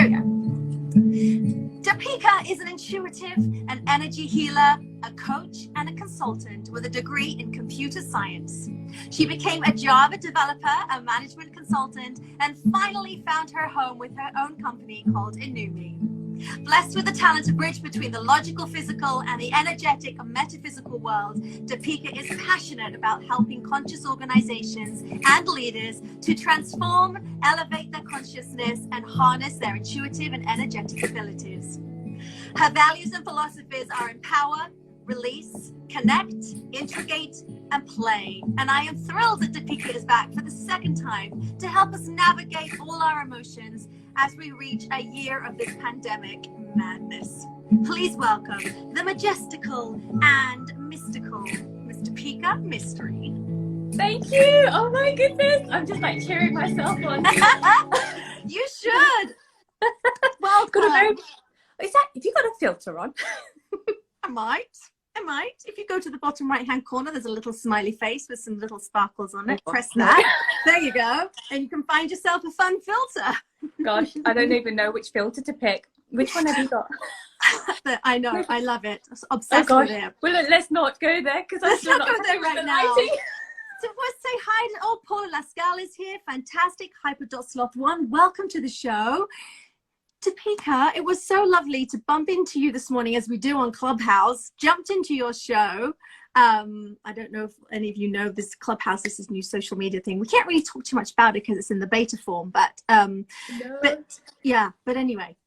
Here we go. Depika is an intuitive, an energy healer, a coach, and a consultant with a degree in computer science. She became a Java developer, a management consultant, and finally found her home with her own company called Inumi. Blessed with the talent to bridge between the logical physical and the energetic metaphysical world, Depika is passionate about helping conscious organizations and leaders to transform, elevate their consciousness, and harness their intuitive and energetic abilities. Her values and philosophies are empower, release, connect, integrate, and play. And I am thrilled that Depika is back for the second time to help us navigate all our emotions as we reach a year of this pandemic madness. Please welcome the majestical and mystical Miss Depika Mistry. Thank you. Oh my goodness. I'm just like cheering myself on. You should. Welcome. Is that, have you got a filter on? I might. If you go to the bottom right hand corner, there's a little smiley face with some little sparkles on it. Press that. There you go. And you can find yourself a fun filter. Gosh, I don't even know which filter to pick. Which one have you got? I know. I love it. I'm obsessed with it. Well, let's not go there because let's not go there right now. So let's say hi to Paula Lascal is here. Fantastic. Hyper.Sloth1. Welcome to the show. Depika, it was so lovely to bump into you this morning as we do on Clubhouse. Jumped into your show. I don't know if any of you know this Clubhouse, this is new social media thing. We can't really talk too much about it because it's in the beta form, but anyway,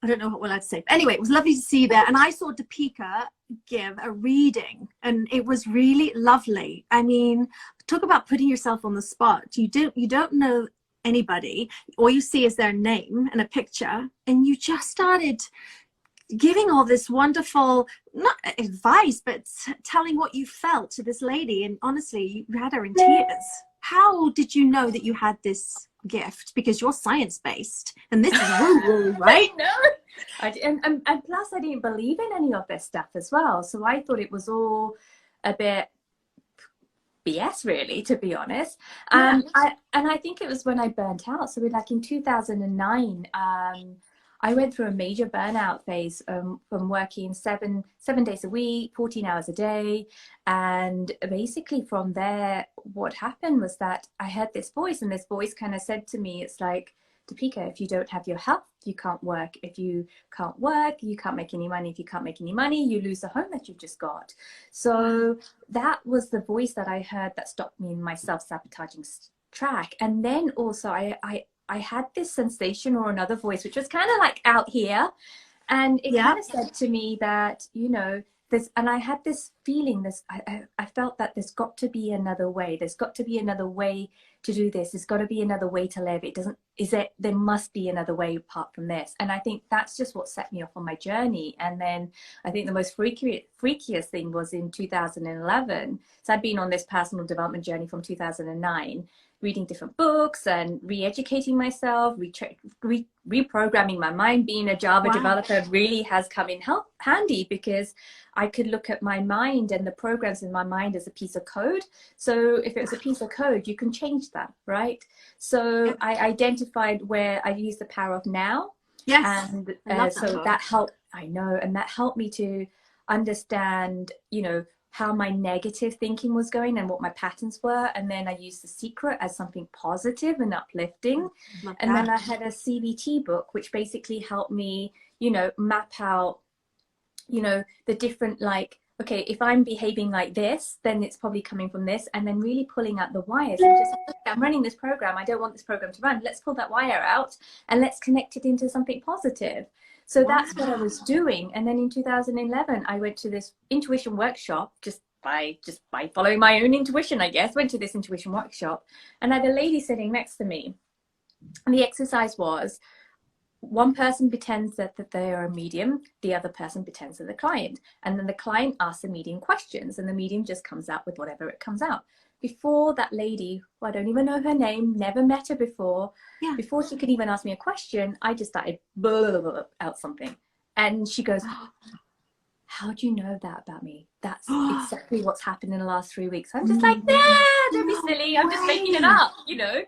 I don't know what we're allowed to say. But anyway, it was lovely to see you there. And I saw Depika give a reading and it was really lovely. I mean, talk about putting yourself on the spot. You don't know anybody, all you see is their name and a picture, and you just started giving all this wonderful, not advice, but telling what you felt to this lady, and honestly, you had her in tears. How did you know that you had this gift? Because you're science-based, and this is woo-woo, right? No, and plus I didn't believe in any of this stuff as well, so I thought it was all a bit BS, really, to be honest. I think it was when I burnt out. So like in 2009, I went through a major burnout phase from working seven days a week, 14 hours a day. And basically from there, what happened was that I heard this voice, and this voice kind of said to me, it's like, Depika, if you don't have your health, you can't work. If you can't work, you can't make any money. If you can't make any money, you lose the home that you've just got. So that was the voice that I heard that stopped me in my self-sabotaging track. And then also I had this sensation or another voice, which was kind of like out here. And it kind of said to me that, you know, this, and I had this feeling, I felt that there's got to be another way. There's got to be another way to do this. There's got to be another way to live. There must be another way apart from this. And I think that's just what set me off on my journey. And then I think the most freakiest thing was in 2011. So I'd been on this personal development journey from 2009, reading different books and re-educating myself, reprogramming my mind. Being a Java developer really has come in handy because I could look at my mind and the programs in my mind as a piece of code. So if it was a piece of code, you can change that, right? So I identified where I use the power of now. Yes. And so that helped, I know, and that helped me to understand, you know, how my negative thinking was going and what my patterns were. And then I used The Secret as something positive and uplifting. And then I had a CBT book, which basically helped me, you know, map out, you know, the different, like, okay, if I'm behaving like this, then it's probably coming from this. And then really pulling out the wires and just, okay, I'm running this program. I don't want this program to run. Let's pull that wire out and let's connect it into something positive. So that's what I was doing. And then in 2011, I went to this intuition workshop just by following my own intuition, I guess. Went to this intuition workshop and I had a lady sitting next to me. And the exercise was, one person pretends that they are a medium, the other person pretends they're the client. And then the client asks the medium questions and the medium just comes out with whatever it comes out. Before that lady, who I don't even know her name, never met her before, before she could even ask me a question, I just started blah, blah, blah, out something. And she goes, how do you know that about me? That's exactly what's happened in the last 3 weeks. I'm just like, nah, don't be silly. I'm just making it up, you know?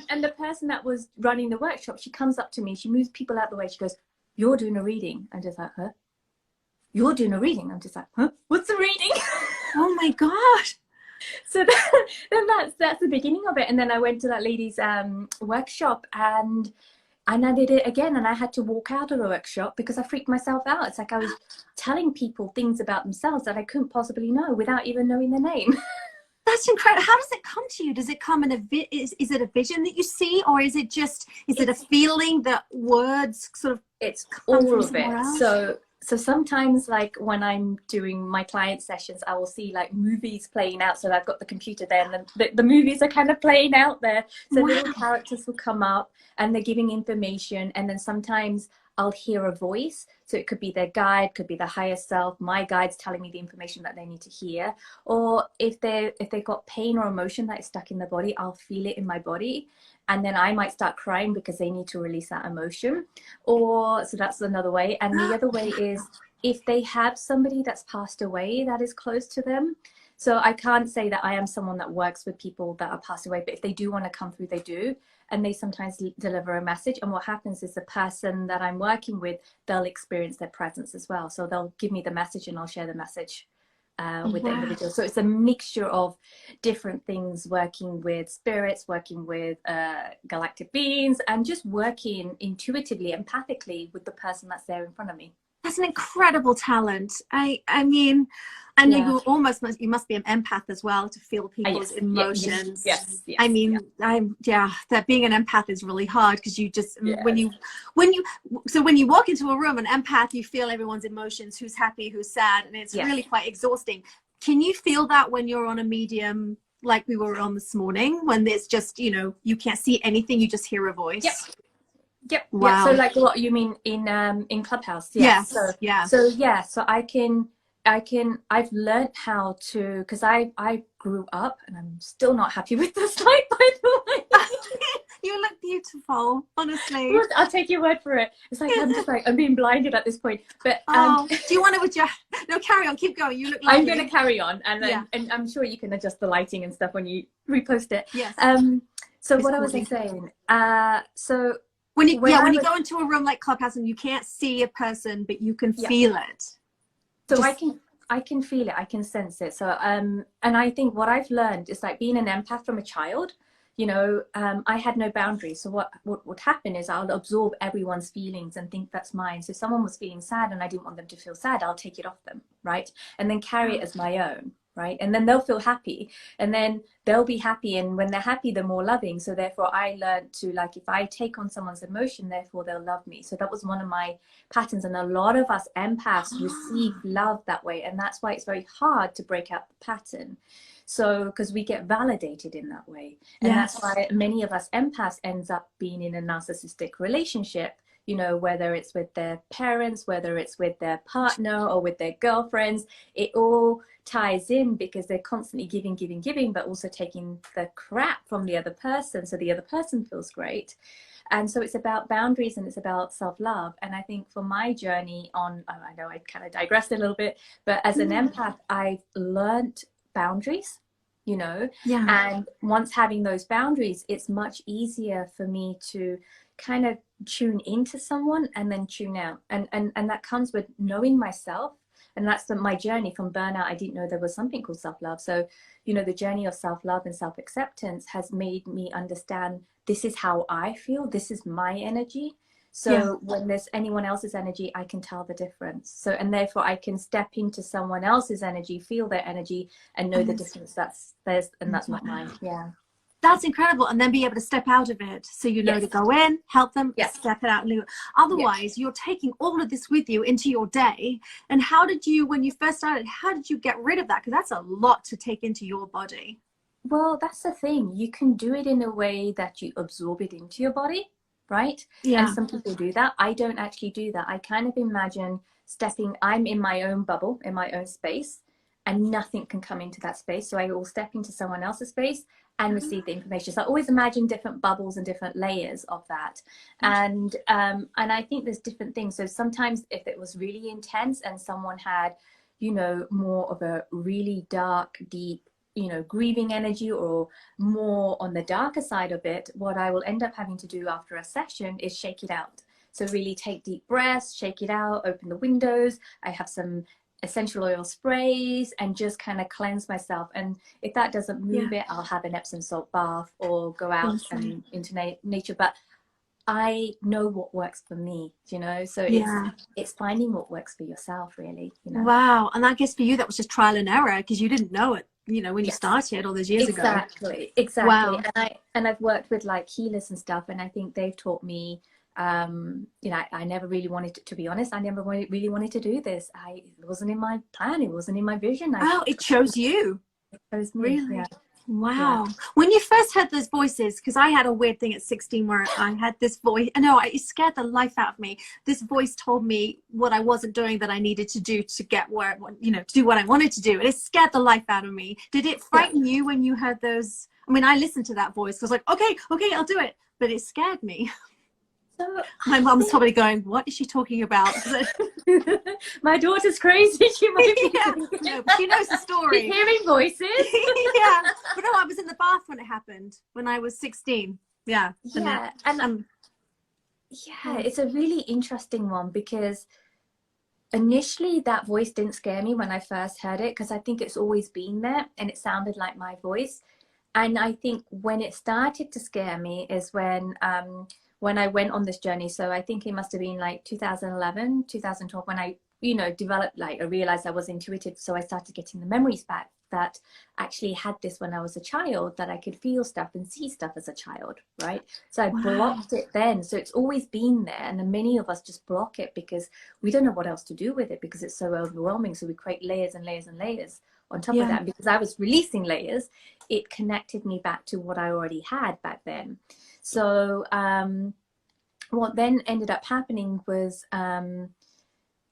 And the person that was running the workshop, she comes up to me, she moves people out the way. She goes, you're doing a reading. I'm just like, huh? You're doing a reading? I'm just like, huh? What's a reading? Oh my God. So then that's the beginning of it. And then I went to that lady's workshop, and I did it again, and I had to walk out of the workshop because I freaked myself out. It's like I was telling people things about themselves that I couldn't possibly know without even knowing their name. That's incredible. How does it come to you? Does it come in is it a vision that you see, or is it a feeling that words sort of? It's all of it. So sometimes, like when I'm doing my client sessions, I will see like movies playing out. So I've got the computer there, and the movies are kind of playing out there. So little characters will come up and they're giving information. And then sometimes I'll hear a voice. So it could be their guide, could be the higher self. My guide's telling me the information that they need to hear. Or if they've got pain or emotion that is stuck in the body, I'll feel it in my body. And then I might start crying because they need to release that emotion. So that's another way. And the other way is if they have somebody that's passed away that is close to them. So I can't say that I am someone that works with people that are passed away, but if they do want to come through, they do. And they sometimes deliver a message. And what happens is the person that I'm working with, they'll experience their presence as well. So they'll give me the message and I'll share the message with the individual. So it's a mixture of different things, working with spirits, working with galactic beings, and just working intuitively, empathically with the person that's there in front of me. That's an incredible talent. I mean, and you must be an empath as well to feel people's emotions. Yes. I mean, that being an empath is really hard because you just when you walk into a room, an empath, you feel everyone's emotions, who's happy, who's sad, and it's really quite exhausting. Can you feel that when you're on a medium like we were on this morning, when there's just, you can't see anything, you just hear a voice? Yep. Wow. Yeah. So like what you mean in Clubhouse? Yes. So I've learned how to, because I grew up, and I'm still not happy with this light, by the way. You look beautiful, honestly. I'll take your word for it. It's like I'm being blinded at this point. But do you want to no, carry on, keep going. You look lovely. I'm going to carry on, and I'm sure you can adjust the lighting and stuff when you repost it. Yes. So what I was saying? So when you go into a room like Clubhouse and you can't see a person, but you can feel it. So I can feel it, I can sense it. So and I think what I've learned is like being an empath from a child, I had no boundaries. So what would happen is I'll absorb everyone's feelings and think that's mine. So if someone was feeling sad and I didn't want them to feel sad, I'll take it off them, right? And then carry it as my own, right? And then they'll feel happy, and then they'll be happy, and when they're happy, they're more loving. So therefore I learned to, like, if I take on someone's emotion, therefore they'll love me. So that was one of my patterns, and a lot of us empaths receive love that way, and that's why it's very hard to break out the pattern. So because we get validated in that way, and that's why many of us empaths ends up being in a narcissistic relationship, whether it's with their parents, whether it's with their partner or with their girlfriends. It all ties in because they're constantly giving, but also taking the crap from the other person, so the other person feels great. And so it's about boundaries, and it's about self-love. And I think for my journey I know I kind of digressed a little bit, but as an empath, I've learned boundaries, and once having those boundaries, it's much easier for me to kind of tune into someone and then tune out, and that comes with knowing myself. And that's my journey from burnout. I didn't know there was something called self-love. So the journey of self-love and self-acceptance has made me understand this is how I feel, this is my energy. So when there's anyone else's energy, I can tell the difference. So, and therefore I can step into someone else's energy, feel their energy, and know the difference that's theirs and that's not mine. That's incredible. And then be able to step out of it. So to go in, help them, step it out. Otherwise, you're taking all of this with you into your day. And how did you, when you first started, how did you get rid of that? Because that's a lot to take into your body. Well, that's the thing. You can do it in a way that you absorb it into your body, right? Yeah. And some people do that. I don't actually do that. I kind of imagine I'm in my own bubble, in my own space, and nothing can come into that space. So I will step into someone else's space and receive the information. So I always imagine different bubbles and different layers of that. And I think there's different things. So sometimes if it was really intense and someone had, you know, more of a really dark, deep, you know, grieving energy, or more on the darker side of it, what I will end up having to do after a session is shake it out. So really take deep breaths, shake it out, open the windows. I have some essential oil sprays and just kind of cleanse myself. And if that doesn't move it, I'll have an Epsom salt bath or go out and into nature. But I know what works for me, you know, so it's finding what works for yourself, really, you know. Wow. And I guess for you that was just trial and error, because you didn't know it, you know, when you started all those years ago. Exactly. Wow. And I've worked with like healers and stuff, and I think they've taught me, you know, I never really wanted to be honest, I never really wanted to do this. It wasn't in my plan, it wasn't in my vision. It chose you. It chose me. Really? Wow. When you first heard those voices, because I had a weird thing at 16 where I had this voice, it scared the life out of me. This voice told me what I wasn't doing that I needed to do to get where, you know, to do what I wanted to do. And it scared the life out of me. Did it frighten you when you heard those? I mean, I listened to that voice. I was like, okay, I'll do it. But it scared me. So my mom's probably going, what is she talking about? My daughter's crazy. She might be no, but she knows the story. She's hearing voices. But no, I was in the bath when it happened, when I was 16. It's a really interesting one, because initially that voice didn't scare me when I first heard it, because I think it's always been there and it sounded like my voice. And I think when it started to scare me is when I went on this journey. So I think it must have been like 2011, 2012, when I, you know, developed, like I realized I was intuitive. So I started getting the memories back that actually had this when I was a child, that I could feel stuff and see stuff as a child, right? So I blocked it then. So it's always been there. And then many of us just block it because we don't know what else to do with it, because it's so overwhelming. So we create layers and layers and layers on top of that. And because I was releasing layers, it connected me back to what I already had back then. So what then ended up happening was,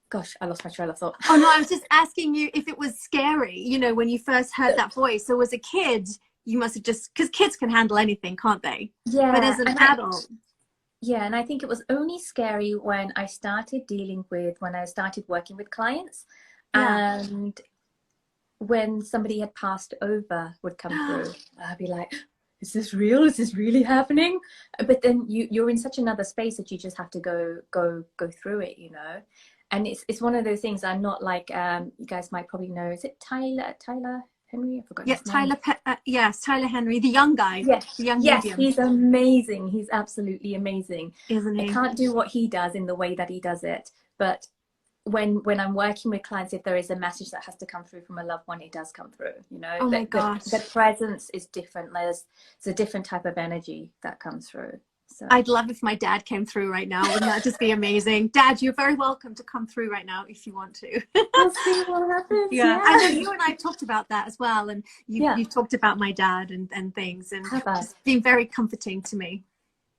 gosh, I lost my trail of thought. Oh no, I was just asking you if it was scary, you know, when you first heard that voice. So as a kid, you must have just, because kids can handle anything, can't they? Yeah. But as an adult. And I think it was only scary when I started working with clients, and when somebody had passed over would come through, I'd be like, is this real? Is this really happening? But then you're in such another space that you just have to go through it, you know. And it's one of those things. I'm not like, you guys might probably know, is it Tyler Henry? I forgot his name. Tyler Henry, the young guy. Yes, the young medium. He's amazing. He's absolutely amazing. Isn't he? I can't do what he does in the way that he does it, but when I'm working with clients, if there is a message that has to come through from a loved one, it does come through, you know. Oh my gosh. The presence is different. There's a different type of energy that comes through. So I'd love if my dad came through right now. Wouldn't that just be amazing? Dad, you're very welcome to come through right now if you want to. We'll see what happens. I know you and I talked about that as well, and you talked about my dad and things, and it's been very comforting to me.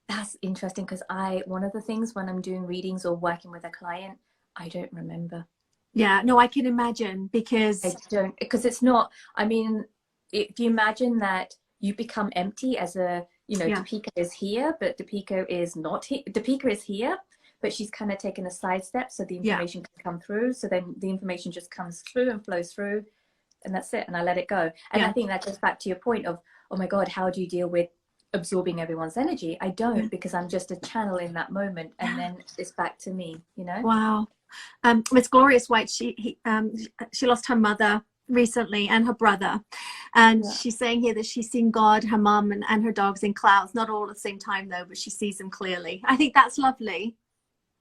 That's interesting, because one of the things when I'm doing readings or working with a client, I don't remember. Yeah, no, I can imagine, because it's not, I mean, if you imagine that you become empty as a, you know, Depika is here, but Depika is not here. Depika is here, but she's kind of taken a sidestep so the information can come through. So then the information just comes through and flows through, and that's it. And I let it go. And I think that goes back to your point of, oh my God, how do you deal with absorbing everyone's energy? I don't, because I'm just a channel in that moment, and then it's back to me, you know. Wow. Miss Glorious White, she lost her mother recently and her brother, and she's saying here that she's seen God, her mum, and her dogs in clouds, not all at the same time though, but she sees them clearly. I think that's lovely.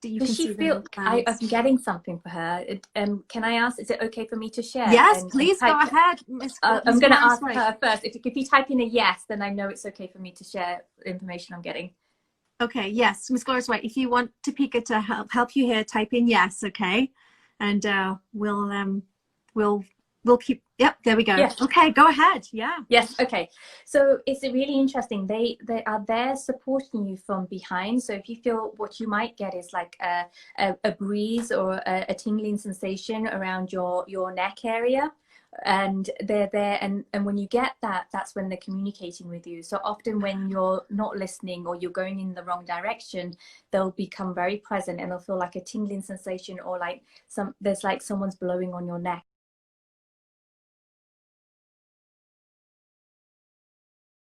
Do you feel I'm getting something for her? Can I ask, is it okay for me to share? Yes, please go ahead, Miss. I'm going to ask her first. If you type in a yes, then I know it's okay for me to share the information I'm getting. Okay, yes, Miss Glorious White, if you want Depika to help you here, type in yes, okay? And we'll keep, there we go. Yes. Okay, go ahead, Yes, okay. So it's really interesting. They are there supporting you from behind. So if you feel, what you might get is like a breeze or a tingling sensation around your neck area. and they're there, and when you get that, that's when they're communicating with you. So often when you're not listening or you're going in the wrong direction, they'll become very present, and they'll feel like a tingling sensation, or like there's like someone's blowing on your neck,